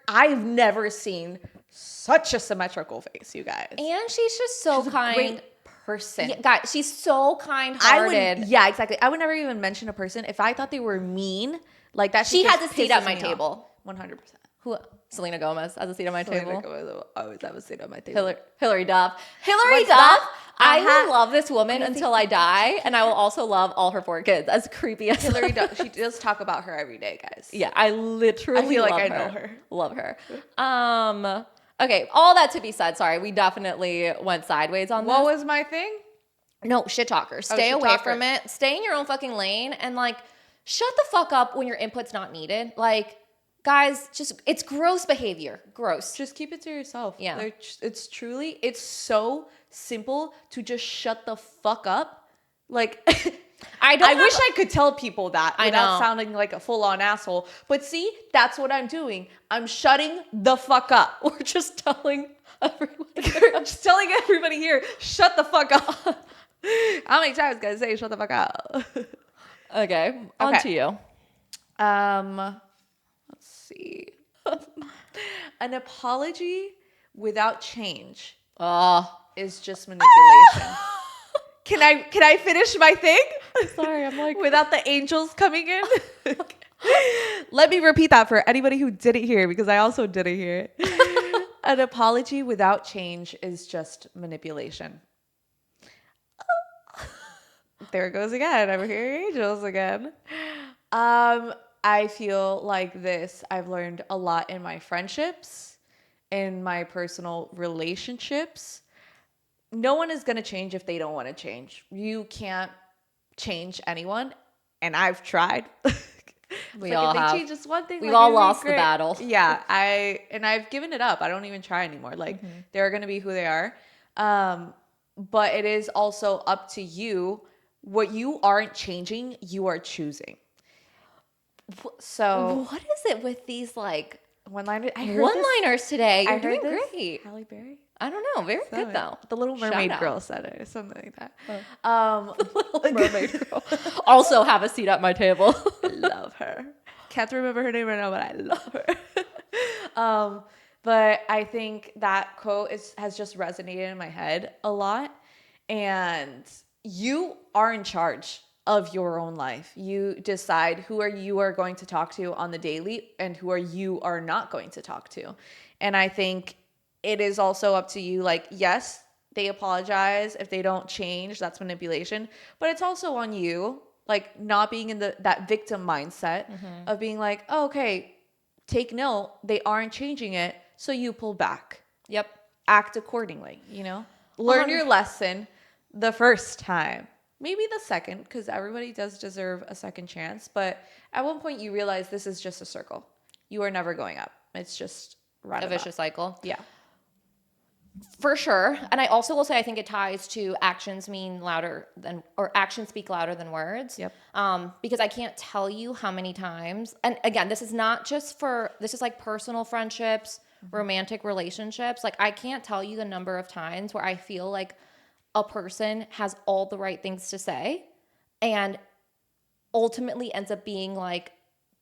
Speaker 1: I've never seen such a symmetrical face, you guys.
Speaker 2: And she's just so
Speaker 1: She's a
Speaker 2: kind.
Speaker 1: great person.
Speaker 2: Yeah, guys, she's so
Speaker 1: I
Speaker 2: kind-hearted.
Speaker 1: would, yeah, exactly. I would never even mention a person if I thought they were mean. Like that.
Speaker 2: She
Speaker 1: shit
Speaker 2: has
Speaker 1: just
Speaker 2: a seat at
Speaker 1: pisses
Speaker 2: my
Speaker 1: me
Speaker 2: table.
Speaker 1: 100%.
Speaker 2: Who? Selena Gomez has a seat at my table.
Speaker 1: I always have a seat at my table.
Speaker 2: Hillary Duff. Hillary
Speaker 1: What's
Speaker 2: Duff.
Speaker 1: that?
Speaker 2: I
Speaker 1: Uh-huh.
Speaker 2: will love this woman until I die, and I will also love all her 4 kids. As creepy as
Speaker 1: Hillary Duff. She does talk about her every day, guys.
Speaker 2: Yeah, I literally
Speaker 1: I feel like
Speaker 2: love
Speaker 1: I
Speaker 2: her.
Speaker 1: know her.
Speaker 2: Love her. Okay, all that to be said, sorry, we definitely went sideways on
Speaker 1: What
Speaker 2: this.
Speaker 1: was my thing?
Speaker 2: No, shit talker. Stay
Speaker 1: shit
Speaker 2: away
Speaker 1: talker.
Speaker 2: from it. Stay in your own fucking lane and like shut the fuck up when your input's not needed. Like, guys, just it's gross behavior. Gross.
Speaker 1: Just keep it to yourself.
Speaker 2: Yeah.
Speaker 1: It's so simple to just shut the fuck up. Like,
Speaker 2: I don't
Speaker 1: I
Speaker 2: have
Speaker 1: wish I could tell people that
Speaker 2: I
Speaker 1: without
Speaker 2: know.
Speaker 1: sounding like a full-on asshole. But see, that's what I'm doing. I'm shutting the fuck up.
Speaker 2: We're just telling everyone.
Speaker 1: I'm just telling everybody here, shut the fuck up. How many times can I say shut the fuck up?
Speaker 2: Okay, on
Speaker 1: Okay.
Speaker 2: to you.
Speaker 1: Let's see. An apology without change
Speaker 2: Oh,
Speaker 1: is just manipulation. Can I finish my thing?
Speaker 2: sorry, I'm like
Speaker 1: Without the angels coming in? Let me repeat that for anybody who didn't hear because I also didn't hear it. An apology without change is just manipulation. There it goes again. I'm hearing angels again. I feel like this. I've learned a lot in my friendships, in my personal relationships. No one is going to change if they don't want to change. You can't change anyone. And I've tried.
Speaker 2: We all
Speaker 1: if they
Speaker 2: have.
Speaker 1: change just one thing,
Speaker 2: We've
Speaker 1: like,
Speaker 2: all
Speaker 1: it'd be
Speaker 2: lost the
Speaker 1: great.
Speaker 2: battle.
Speaker 1: Yeah, I've given it up. I don't even try anymore. Like they're gonna be who they are. But it is also up to you. What you aren't changing, you are choosing. So
Speaker 2: what is it with these like
Speaker 1: one-liner. I heard
Speaker 2: one-liners today? You're
Speaker 1: I heard
Speaker 2: doing
Speaker 1: this.
Speaker 2: great.
Speaker 1: Halle Berry.
Speaker 2: I don't know. Very good though.
Speaker 1: The Little
Speaker 2: Shout
Speaker 1: Mermaid
Speaker 2: out.
Speaker 1: girl said it, or something like that.
Speaker 2: Little Mermaid girl. Also have a seat at my table.
Speaker 1: I love her. Can't remember her name right now, but I love her. But I think that quote has just resonated in my head a lot. And you are in charge of your own life. You decide who you are going to talk to on the daily and who you are not going to talk to. And I think it is also up to you. Like, yes, they apologize if they don't change. That's manipulation. But it's also on you, like not being in that victim mindset of being like, oh, okay, take note. They aren't changing it. So you pull back.
Speaker 2: Yep.
Speaker 1: Act accordingly, you know? Learn your lesson the first time. Maybe the second, because everybody does deserve a second chance. But at one point, you realize this is just a circle. You are never going up. It's just
Speaker 2: A
Speaker 1: roundabout.
Speaker 2: vicious cycle.
Speaker 1: Yeah.
Speaker 2: For sure. And I also will say I think it ties to actions speak louder than words.
Speaker 1: Yep.
Speaker 2: Because I can't tell you how many times, and again, this is like personal friendships, romantic relationships. Like I can't tell you the number of times where I feel like a person has all the right things to say and ultimately ends up being like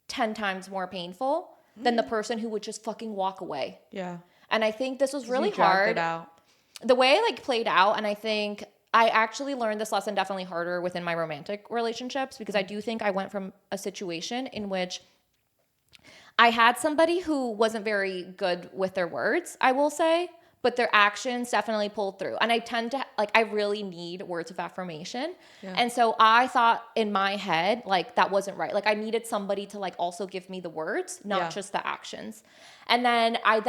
Speaker 2: 10 times more painful than the person who would just fucking walk away.
Speaker 1: Yeah.
Speaker 2: And I think this was really
Speaker 1: You dragged
Speaker 2: hard.
Speaker 1: it out.
Speaker 2: The way it like played out, and I think I actually learned this lesson definitely harder within my romantic relationships, because I do think I went from a situation in which I had somebody who wasn't very good with their words, I will say, but their actions definitely pulled through. And I tend to I really need words of affirmation.
Speaker 1: Yeah.
Speaker 2: And so I thought in my head, like that wasn't right. Like I needed somebody to like also give me the words, not
Speaker 1: Yeah.
Speaker 2: just the actions. And then I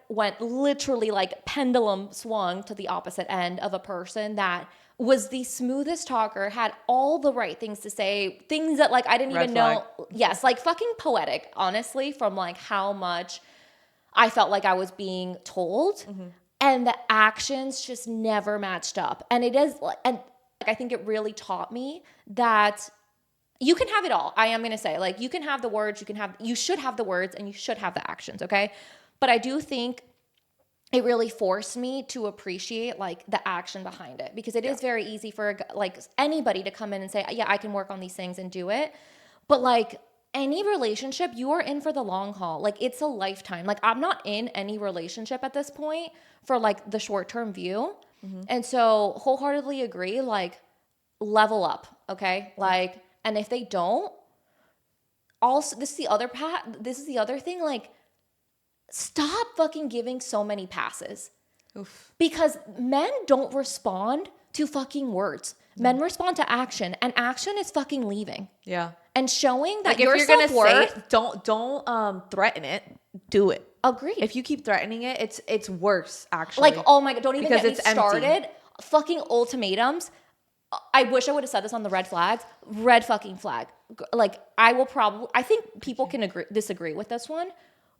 Speaker 2: went literally like pendulum swung to the opposite end of a person that was the smoothest talker, had all the right things to say, things that like I didn't
Speaker 1: Red
Speaker 2: even
Speaker 1: flag.
Speaker 2: know. Yes, like fucking poetic, honestly, from like how much I felt like I was being told. And the actions just never matched up. And I think it really taught me that you can have it all. I am going to say, like, you can have the words, you should have the words, and you should have the actions, okay? But I do think it really forced me to appreciate like the action behind it, because it is very easy for like anybody to come in and say, yeah, I can work on these things and do it. But like any relationship, you are in for the long haul. Like it's a lifetime. Like I'm not in any relationship at this point for like the short-term view. And so wholeheartedly agree, like level up, okay? Like, and if they don't, also this is the other thing, like stop fucking giving so many passes.
Speaker 1: Oof.
Speaker 2: Because men don't respond to fucking words. Men respond to action, and action is fucking leaving.
Speaker 1: Yeah.
Speaker 2: And showing that
Speaker 1: Like
Speaker 2: your
Speaker 1: if you're gonna
Speaker 2: self-worth,
Speaker 1: say it, don't threaten it. Do it.
Speaker 2: agreed.
Speaker 1: If you keep threatening it, it's worse actually.
Speaker 2: Like, oh my God, don't even
Speaker 1: Because
Speaker 2: get me
Speaker 1: it's empty.
Speaker 2: started. Fucking ultimatums. I wish I would have said this on the red flags. Red fucking flag. Like, I think people can disagree with this one,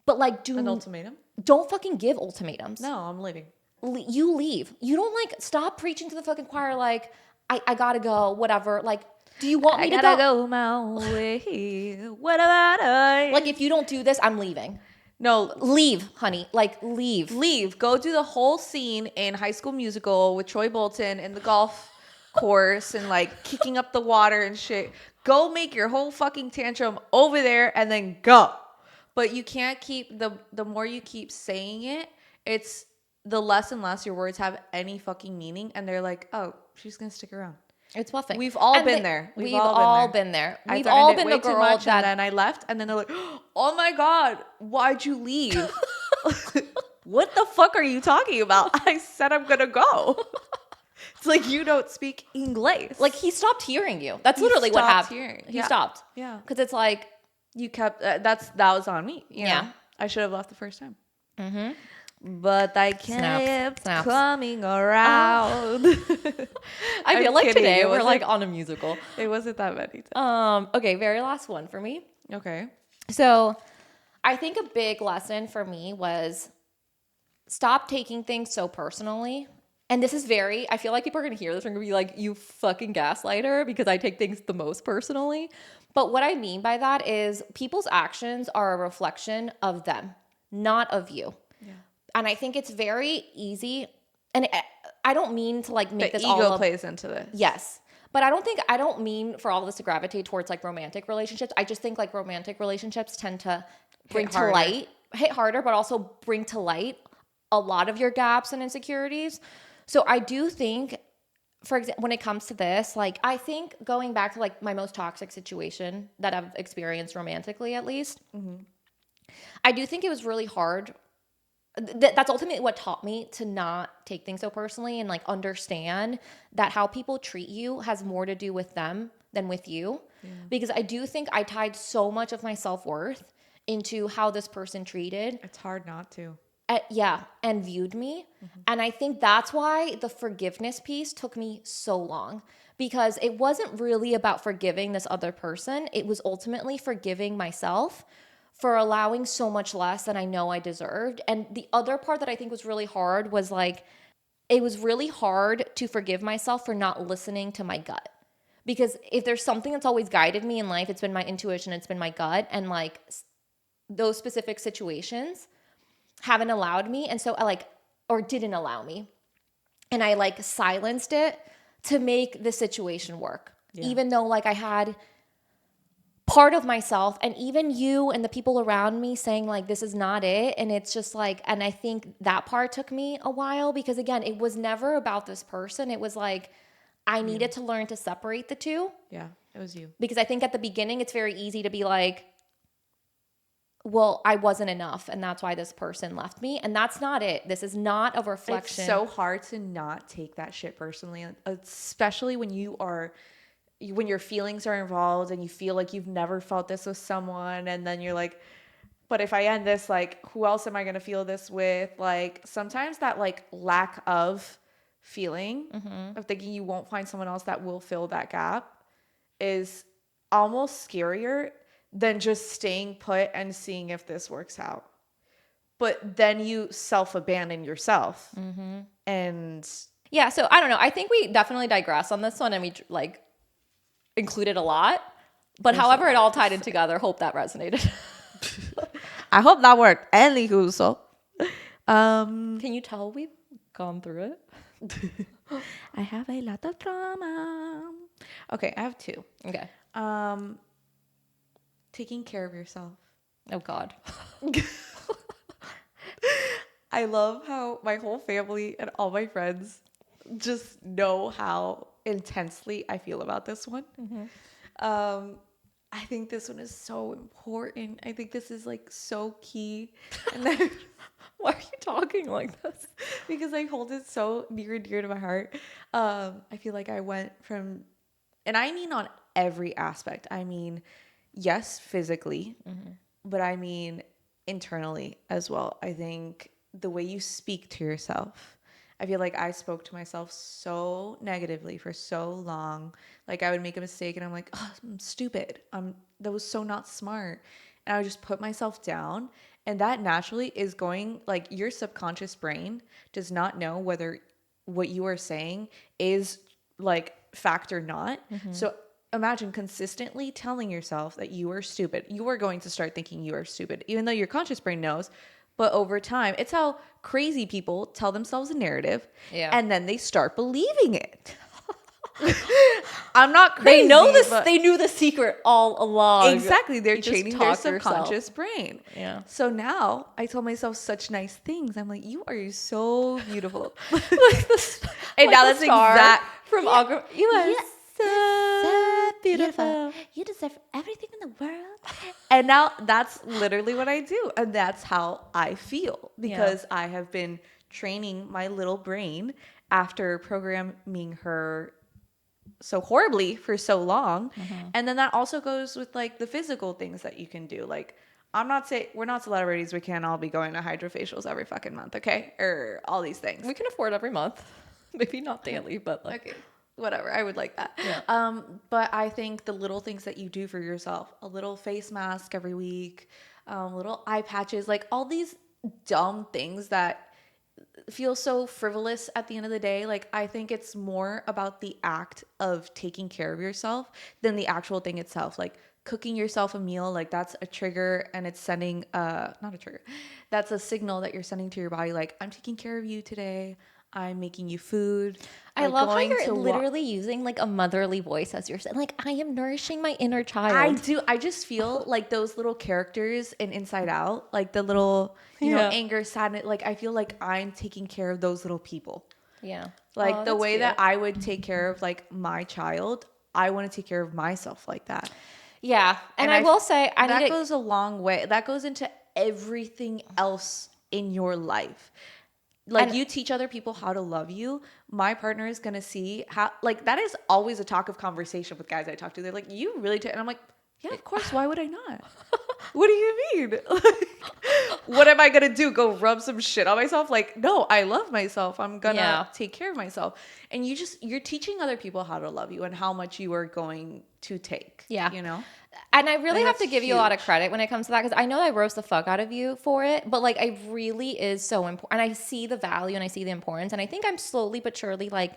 Speaker 2: but like,
Speaker 1: An ultimatum?
Speaker 2: don't fucking give ultimatums.
Speaker 1: No, I'm leaving.
Speaker 2: You leave. You don't like stop preaching to the fucking choir. Like, I gotta go, whatever. Like, do you want me to go?
Speaker 1: my way. What about I?
Speaker 2: Like, if you don't do this, I'm leaving.
Speaker 1: No,
Speaker 2: Leave, honey. Like, leave.
Speaker 1: leave. Go do the whole scene in High School Musical with Troy Bolton in the golf course and like kicking up the water and shit. Go make your whole fucking tantrum over there and then go. But you can't keep the more you keep saying it, it's the less and less your words have any fucking meaning, and they're like, oh, she's gonna stick around.
Speaker 2: It's bluffing.
Speaker 1: We've all
Speaker 2: And
Speaker 1: been there.
Speaker 2: We've all been there.
Speaker 1: I
Speaker 2: We've
Speaker 1: threatened
Speaker 2: all
Speaker 1: it
Speaker 2: been
Speaker 1: way
Speaker 2: the
Speaker 1: too
Speaker 2: girl
Speaker 1: much,
Speaker 2: that.
Speaker 1: and then I left, and then they're like, "Oh my God, why'd you leave? What the fuck are you talking about? I said I'm gonna go." It's like you don't speak English.
Speaker 2: Like, he stopped hearing you. That's
Speaker 1: He
Speaker 2: literally what
Speaker 1: stopped
Speaker 2: happened.
Speaker 1: hearing.
Speaker 2: He
Speaker 1: Yeah.
Speaker 2: stopped.
Speaker 1: Yeah,
Speaker 2: Because it's like,
Speaker 1: you kept. That was on me. You
Speaker 2: Yeah.
Speaker 1: know? I should have left the first time. But I kept
Speaker 2: Snaps.
Speaker 1: coming around.
Speaker 2: I
Speaker 1: I'm
Speaker 2: feel like
Speaker 1: kidding.
Speaker 2: today
Speaker 1: It
Speaker 2: we're like
Speaker 1: wasn't-
Speaker 2: on a musical.
Speaker 1: It wasn't that many times.
Speaker 2: Okay, very last one for me.
Speaker 1: Okay.
Speaker 2: So I think a big lesson for me was stop taking things so personally. And this is I feel like people are going to hear this and going to be like, you fucking gaslighter, because I take things the most personally. But what I mean by that is people's actions are a reflection of them, not of you. Yeah. And I think it's very easy. And I don't mean to like make
Speaker 1: The
Speaker 2: this
Speaker 1: ego
Speaker 2: all
Speaker 1: plays into this.
Speaker 2: Yes. But I don't mean for all of this to gravitate towards like romantic relationships. I just think like romantic relationships tend to hit harder, but also bring to light a lot of your gaps and insecurities. So I do think, for example, when it comes to this, like I think going back to like my most toxic situation that I've experienced romantically, at least, I do think it was really hard. That's ultimately what taught me to not take things so personally and like understand that how people treat you has more to do with them than with you. Yeah. Because I do think I tied so much of my self-worth into how this person treated.
Speaker 1: It's hard not to.
Speaker 2: And viewed me. And I think that's why the forgiveness piece took me so long, because it wasn't really about forgiving this other person. It was ultimately forgiving myself for allowing so much less than I know I deserved. And the other part that I think was really hard was like, it was really hard to forgive myself for not listening to my gut. Because if there's something that's always guided me in life, it's been my intuition, it's been my gut. And like those specific situations haven't allowed me. And so I like, or didn't allow me. And I like silenced it to make the situation work. Yeah. Even though like I had part of myself and even you and the people around me saying like, this is not it. And it's just like, and I think that part took me a while because again, it was never about this person. It was like, I needed to learn to separate the two.
Speaker 1: Yeah, it was you.
Speaker 2: Because I think at the beginning, it's very easy to be like, well, I wasn't enough. And that's why this person left me. And that's not it. This is not a reflection.
Speaker 1: It's so hard to not take that shit personally, especially when when your feelings are involved and you feel like you've never felt this with someone. And then you're like, but if I end this, like, who else am I going to feel this with? Like, sometimes that like lack of feeling of thinking you won't find someone else that will fill that gap is almost scarier than just staying put and seeing if this works out. But then you self-abandon yourself. And
Speaker 2: yeah, so I don't know. I think we definitely digress on this one and we like included a lot. But however it all tied in together, hope that resonated.
Speaker 1: I hope that worked. Anywho, so
Speaker 2: can you tell we've gone through it?
Speaker 1: I have a lot of drama. Okay, I have two.
Speaker 2: Okay.
Speaker 1: Taking care of yourself.
Speaker 2: Oh God.
Speaker 1: I love how my whole family and all my friends just know how intensely I feel about this one. I think this one is so important. I think this is like so key. And then
Speaker 2: why are you talking like this?
Speaker 1: Because I hold it so near and dear to my heart. I feel like I went from, and I mean on every aspect. I mean, yes, physically, but I mean internally as well. I think the way you speak to yourself, I feel like I spoke to myself so negatively for so long. Like I would make a mistake and I'm like, oh, I'm stupid. That was so not smart. And I would just put myself down. And that naturally is going, like your subconscious brain does not know whether what you are saying is like fact or not. So imagine consistently telling yourself that you are stupid. You are going to start thinking you are stupid, even though your conscious brain knows. But over time, it's how crazy people tell themselves a narrative, and then they start believing it. I'm not crazy.
Speaker 2: They know this. They knew the secret all along.
Speaker 1: Exactly. They're training their subconscious brain.
Speaker 2: Yeah.
Speaker 1: So now I tell myself such nice things. I'm like, you are so beautiful. And
Speaker 2: like
Speaker 1: now that's exact
Speaker 2: from you are so beautiful.
Speaker 1: You deserve everything in the world. And now that's literally what I do. And that's how I feel because I have been training my little brain after programming her so horribly for so long. And then that also goes with like the physical things that you can do. Like I'm not saying we're not celebrities. We can't all be going to hydrofacials every fucking month. Okay. Or all these things.
Speaker 2: We can afford every month. Maybe not daily, but like.
Speaker 1: Okay. Whatever. I would like that.
Speaker 2: Yeah.
Speaker 1: But I think the little things that you do for yourself, a little face mask every week, little eye patches, like all these dumb things that feel so frivolous at the end of the day. Like I think it's more about the act of taking care of yourself than the actual thing itself. Like cooking yourself a meal, like that's a trigger and it's sending not a trigger. That's a signal that you're sending to your body like I'm taking care of you today. I'm making you food.
Speaker 2: I love how you're literally using like a motherly voice as you're saying, like, I am nourishing my inner child.
Speaker 1: I do. I just feel like those little characters in Inside Out, like the little, you know, anger, sadness. Like, I feel like I'm taking care of those little people.
Speaker 2: Yeah.
Speaker 1: Like the way that I would take care of like my child, I want to take care of myself like that.
Speaker 2: Yeah. And I will say,
Speaker 1: that goes a long way. That goes into everything else in your life. Like you teach other people how to love you. My partner is going to see how, like that is always a talk of conversation with guys I talk to. They're like, you really, and I'm like, yeah, of course. Why would I not? What do you mean? what am I gonna do? Go rub some shit on myself? Like, no, I love myself. I'm gonna
Speaker 2: Yeah.
Speaker 1: take care of myself. And you're teaching other people how to love you and how much you are going to take.
Speaker 2: Yeah.
Speaker 1: You know?
Speaker 2: And I really
Speaker 1: And
Speaker 2: have to
Speaker 1: that's
Speaker 2: give you a lot of
Speaker 1: huge.
Speaker 2: credit when it comes to that, because I know I roast the fuck out of you for it, but like it really is so important. And I see the value and I see the importance. And I think I'm slowly but surely like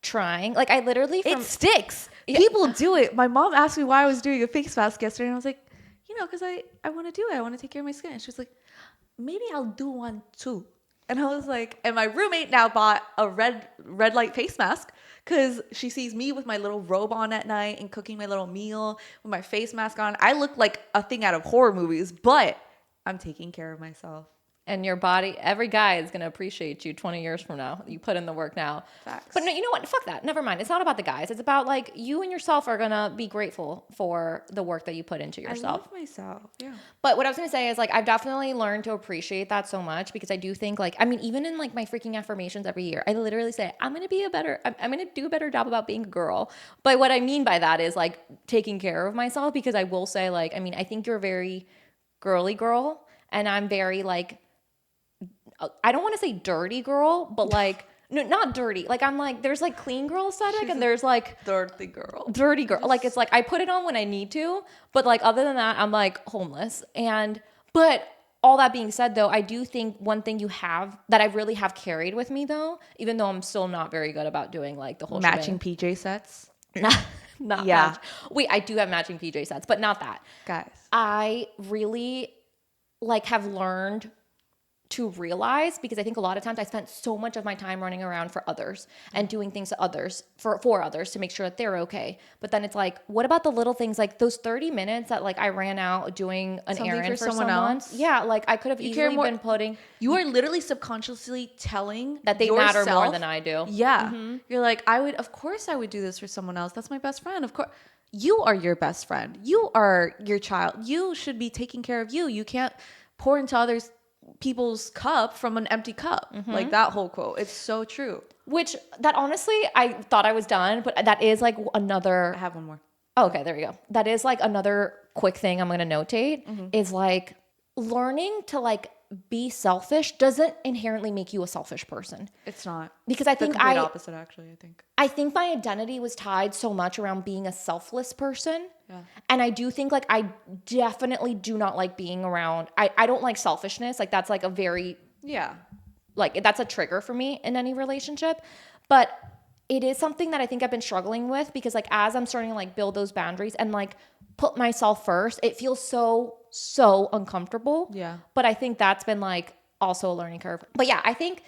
Speaker 2: trying. Like I literally
Speaker 1: It sticks. People do it. My mom asked me why I was doing a face mask yesterday, and I was like, because I want to do it. I want to take care of my skin. And she was like, maybe I'll do one too. And I was like, and my roommate now bought a red light face mask because she sees me with my little robe on at night and cooking my little meal with my face mask on. I look like a thing out of horror movies, but I'm taking care of myself.
Speaker 2: and your body, every guy is going to appreciate you 20 years from now. You put in the work now.
Speaker 1: Facts.
Speaker 2: But no, you know what? Fuck that. Never mind. It's not about the guys. It's about like you and yourself are going to be grateful for the work that you put into yourself.
Speaker 1: I love myself. Yeah.
Speaker 2: But what I was going to say is like, I've definitely learned to appreciate that so much, because I do think like, I mean, even in like my freaking affirmations every year, I literally say, I'm going to do a better job about being a girl. But what I mean by that is like taking care of myself, because I will say like, I mean, I think you're a very girly girl, and I'm very like, I don't want to say dirty girl, but like, no, not dirty. Like I'm like, there's like clean girl aesthetic,
Speaker 1: She's
Speaker 2: and
Speaker 1: a
Speaker 2: there's like
Speaker 1: dirty girl.
Speaker 2: dirty girl. Like it's like I put it on when I need to, but like other than that, I'm like homeless. But all that being said, though, I do think one thing you have that I really have carried with me, though, even though I'm still not very good about doing like the whole
Speaker 1: Matching PJ sets.
Speaker 2: not
Speaker 1: Yeah.
Speaker 2: match. Wait, I do have matching PJ sets, but not that.
Speaker 1: Guys.
Speaker 2: I really like have learned to realize, because I think a lot of times I spent so much of my time running around for others and doing things to others for others to make sure that they're okay. But then it's like, what about the little things, like those 30 minutes that like I ran out doing an
Speaker 1: Something
Speaker 2: errand
Speaker 1: for
Speaker 2: for
Speaker 1: someone
Speaker 2: someone?
Speaker 1: else?
Speaker 2: Yeah, like I could have
Speaker 1: You care
Speaker 2: easily
Speaker 1: more-
Speaker 2: been putting
Speaker 1: You are literally subconsciously telling
Speaker 2: that they
Speaker 1: yourself,
Speaker 2: matter more than I do.
Speaker 1: Yeah. You're like, of course I would do this for someone else. That's my best friend. Of course. You are your best friend. You are your child. You should be taking care of you. You can't pour into others people's cup from an empty cup. Like that whole quote. It's so true.
Speaker 2: Which that honestly, I thought I was done, but that is like another.
Speaker 1: I have one more.
Speaker 2: Oh, okay, there we go. That is like another quick thing I'm going to notate is like learning to like be selfish doesn't inherently make you a selfish person.
Speaker 1: It's not.
Speaker 2: Because I
Speaker 1: The
Speaker 2: think
Speaker 1: complete opposite, actually, I think.
Speaker 2: my identity was tied so much around being a selfless person.
Speaker 1: Yeah.
Speaker 2: And I do think like I definitely do not like being around. I don't like selfishness. Like that's like a very
Speaker 1: Yeah.
Speaker 2: like that's a trigger for me in any relationship. But it is something that I think I've been struggling with, because like as I'm starting to like build those boundaries and like put myself first, it feels so uncomfortable.
Speaker 1: Yeah.
Speaker 2: But I think that's been like also a learning curve. But yeah, I think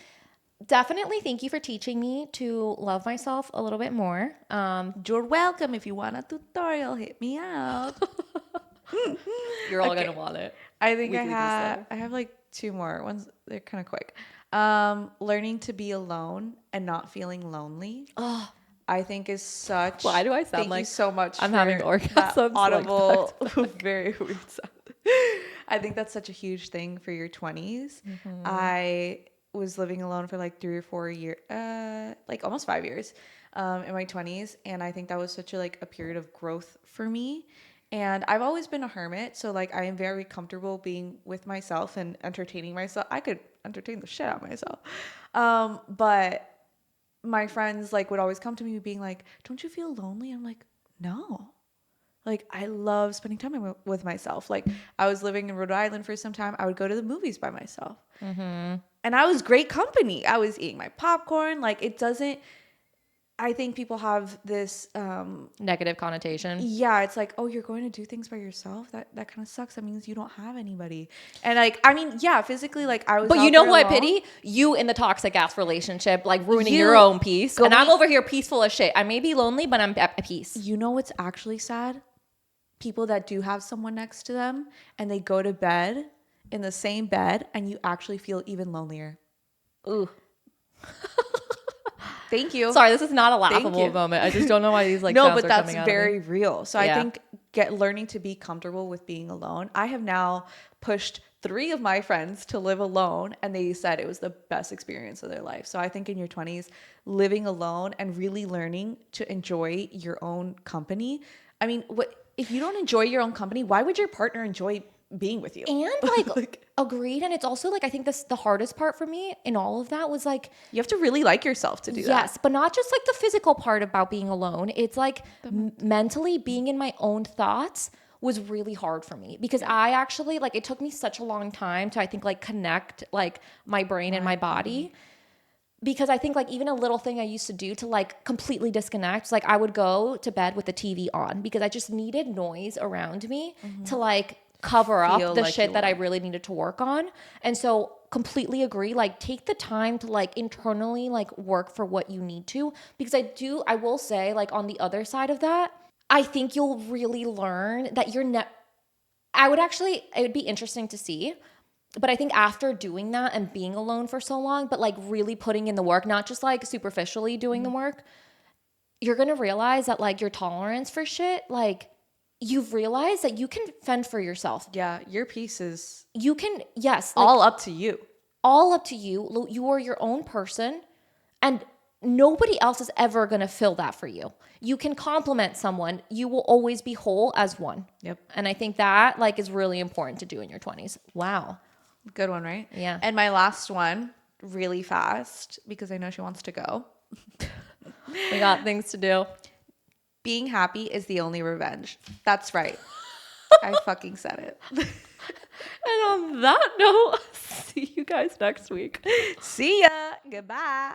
Speaker 2: definitely thank you for teaching me to love myself a little bit more.
Speaker 1: You're welcome. If you want a tutorial, hit me up.
Speaker 2: You're all
Speaker 1: Okay.
Speaker 2: gonna want it.
Speaker 1: I think
Speaker 2: Weekly newsletter.
Speaker 1: I have like two more ones. They're kind of quick. Learning to be alone and not feeling lonely.
Speaker 2: Oh,
Speaker 1: I think is such.
Speaker 2: Why do I sound
Speaker 1: Thank you
Speaker 2: like
Speaker 1: so much.
Speaker 2: I'm
Speaker 1: for
Speaker 2: having
Speaker 1: that
Speaker 2: orgasms, like,
Speaker 1: audible, very weird sound. I think that's such a huge thing for your 20s. I was living alone for like 3 or 4 years, like almost 5 years, in my 20s, and I think that was such a period of growth for me. And I've always been a hermit, so like I am very comfortable being with myself and entertaining myself. I could entertain the shit out of myself, but my friends like would always come to me being like, "Don't you feel lonely?" I'm like, "No." Like I love spending time with myself. Like I was living in Rhode Island for some time. I would go to the movies by myself, and I was great company. I was eating my popcorn. Like it doesn't. I think people have this.
Speaker 2: negative connotation.
Speaker 1: Yeah, it's like, oh, you're going to do things by yourself. That kind of sucks. That means you don't have anybody. And like, I mean, yeah, physically, like I was.
Speaker 2: But
Speaker 1: out
Speaker 2: you know
Speaker 1: there
Speaker 2: who I
Speaker 1: alone.
Speaker 2: pity? You in the toxic ass relationship, like ruining
Speaker 1: You
Speaker 2: your own peace. And I'm
Speaker 1: going-
Speaker 2: over here peaceful as shit. I may be lonely, but I'm at peace.
Speaker 1: You know what's actually sad? People that do have someone next to them and they go to bed in the same bed and you actually feel even lonelier.
Speaker 2: Ooh.
Speaker 1: Thank you.
Speaker 2: Sorry, this is not a
Speaker 1: Thank
Speaker 2: laughable
Speaker 1: you.
Speaker 2: moment. I just don't know why these like
Speaker 1: No,
Speaker 2: sounds
Speaker 1: but
Speaker 2: are
Speaker 1: that's
Speaker 2: coming out of me.
Speaker 1: very real. So
Speaker 2: Yeah.
Speaker 1: I think learning to be comfortable with being alone. I have now pushed 3 of my friends to live alone and they said it was the best experience of their life. So I think in your 20s, living alone and really learning to enjoy your own company. I mean, if you don't enjoy your own company, why would your partner enjoy being with you.
Speaker 2: And like, agreed. And it's also like, I think the hardest part for me in all of that was like,
Speaker 1: You have to really like yourself to do that.
Speaker 2: yes, but not just like the physical part about being alone. It's like mentally being in my own thoughts was really hard for me because I actually like, it took me such a long time to, I think, like connect like my brain and my body. Because I think like even a little thing I used to do to like completely disconnect, like I would go to bed with the TV on because I just needed noise around me to like cover up
Speaker 1: Feel
Speaker 2: the
Speaker 1: like
Speaker 2: shit
Speaker 1: you
Speaker 2: that I
Speaker 1: were.
Speaker 2: really needed to work on. And so completely agree, like take the time to like internally like work for what you need to. Because I will say like on the other side of that, I think you'll really learn that it would be interesting to see. But I think after doing that and being alone for so long, but like really putting in the work, not just like superficially doing the work, you're going to realize that like your tolerance for shit, like you've realized that you can fend for yourself.
Speaker 1: Yeah, your piece is
Speaker 2: You can, yes, like
Speaker 1: all up to you.
Speaker 2: all up to you. You are your own person and nobody else is ever going to fill that for you. You can compliment someone. You will always be whole as one.
Speaker 1: Yep.
Speaker 2: And I think that like is really important to do in your 20s. Wow.
Speaker 1: Good one, right?
Speaker 2: Yeah.
Speaker 1: And my last one, really fast, because I know she wants to go.
Speaker 2: We got things to do.
Speaker 1: Being happy is the only revenge. That's right. I fucking said it.
Speaker 2: And on that note, see you guys next week.
Speaker 1: See ya. Goodbye.